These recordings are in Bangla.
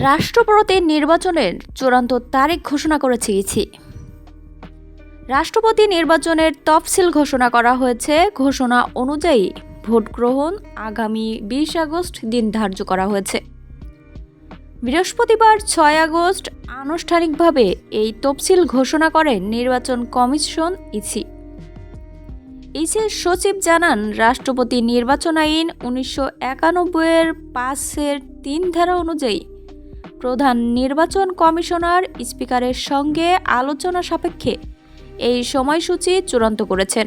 রাষ্ট্রপতি নির্বাচনের চূড়ান্ত তারিখ ঘোষণা করেছে ইসি। রাষ্ট্রপতি নির্বাচনের তফসিল ঘোষণা করা হয়েছে। ঘোষণা অনুযায়ী ভোট গ্রহণ আগামী 20 আগস্ট দিন ধার্য করা হয়েছে। বৃহস্পতিবার 6 আগস্ট আনুষ্ঠানিকভাবে এই তফসিল ঘোষণা করেন নির্বাচন কমিশন ইসি। ইসির সচিব জানান, রাষ্ট্রপতি নির্বাচন আইন 1991-এর 5-3 ধারা অনুযায়ী প্রধান নির্বাচন কমিশনার স্পিকারের সঙ্গে আলোচনা সাপেক্ষে এই সময়সূচি চূড়ান্ত করেছেন।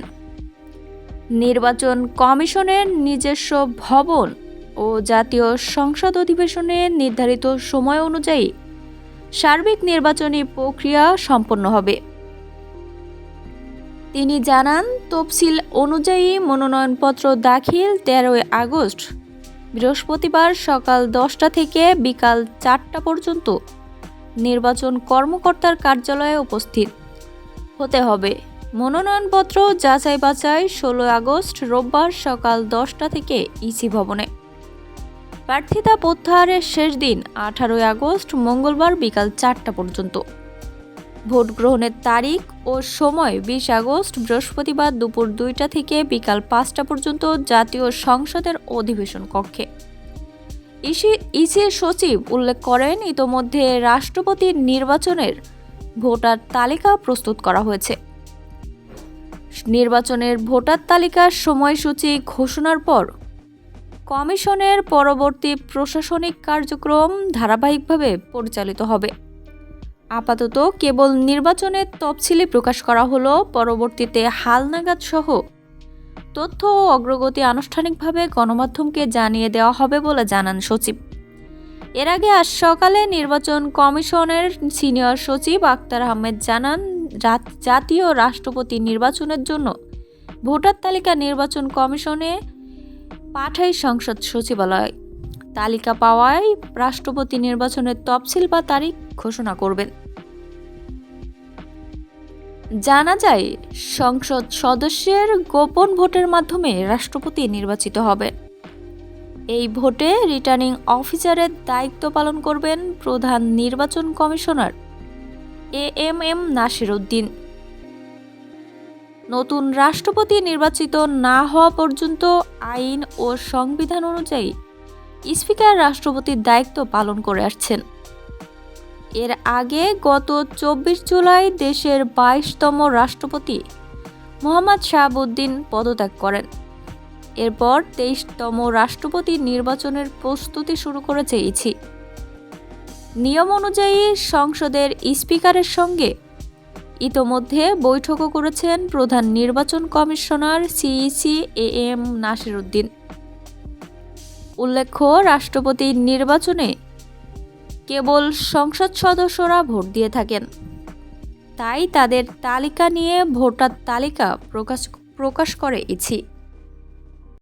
নির্বাচন কমিশনের নিজস্ব ভবন ও জাতীয় সংসদ অধিবেশনে নির্ধারিত সময় অনুযায়ী সার্বিক নির্বাচনী প্রক্রিয়া সম্পন্ন হবে। তিনি জানান, তফসিল অনুযায়ী মনোনয়নপত্র দাখিল 13 আগস্ট বৃহস্পতিবার সকাল 10টা থেকে বিকাল 4টা পর্যন্ত নির্বাচন কর্মকর্তার কার্যালয়ে উপস্থিত হতে হবে। মনোনয়নপত্র যাচাই বাছাই 16 আগস্ট রোববার সকাল 10টা থেকে ইসি ভবনে। প্রার্থিতা প্রত্যাহারের শেষ দিন 18 আগস্ট মঙ্গলবার বিকাল 4টা পর্যন্ত। ভোট গ্রহণের তারিখ ও সময় 20 আগস্ট বৃহস্পতিবার দুপুর 2টা থেকে বিকাল 5টা পর্যন্ত জাতীয় সংসদের অধিবেশন কক্ষে। ইসির সচিব উল্লেখ করেন, ইতোমধ্যে রাষ্ট্রপতি নির্বাচনের ভোটার তালিকা প্রস্তুত করা হয়েছে। নির্বাচনের ভোটার তালিকার সময়সূচি ঘোষণার পর কমিশনের পরবর্তী প্রশাসনিক কার্যক্রম ধারাবাহিকভাবে পরিচালিত হবে। আপাতত কেবল নির্বাচনের তফসিলই প্রকাশ করা হলো। পরবর্তীতে হালনাগাদ সহ তথ্য ও অগ্রগতি আনুষ্ঠানিকভাবে গণমাধ্যমকে জানিয়ে দেওয়া হবে বলে জানান সচিব। এর আগে আজ সকালে নির্বাচন কমিশনের সিনিয়র সচিব আক্তার আহমেদ জানান, জাতীয় রাষ্ট্রপতি নির্বাচনের জন্য ভোটার তালিকা নির্বাচন কমিশনে পাঠায় সংসদ সচিবালয়। তালিকা পাওয়ায় রাষ্ট্রপতি নির্বাচনের তফসিল বা তারিখ ঘোষণা করবেন। জানা যায়, সংসদ সদস্যের গোপন ভোটের মাধ্যমে রাষ্ট্রপতি নির্বাচিত হবেন। এই ভোটে রিটার্নিং অফিসারের দায়িত্ব পালন করবেন প্রধান নির্বাচন কমিশনার এএমএম নাসির উদ্দিন। নতুন রাষ্ট্রপতি নির্বাচিত না হওয়া পর্যন্ত আইন ও সংবিধান অনুযায়ী স্পিকার রাষ্ট্রপতির দায়িত্ব পালন করে আসছেন। এর আগে গত 24 জুলাই দেশের 22তম রাষ্ট্রপতি মোহাম্মদ শাহাবুদ্দিন পদত্যাগ করেন। এরপর 23তম রাষ্ট্রপতি নির্বাচনের প্রস্তুতি শুরু করেছে ইসি। নিয়ম অনুযায়ী সংসদের স্পিকারের সঙ্গে ইতোমধ্যে বৈঠকও করেছেন প্রধান নির্বাচন commissioner CEC am Nasir Uddin. উল্লেখ্য, রাষ্ট্রপতি নির্বাচনে কেবল সংসদ সদস্যরা ভোট দিয়ে থাকেন। তাই তাদের তালিকা নিয়ে ভোটার তালিকা প্রকাশ করে ইসি।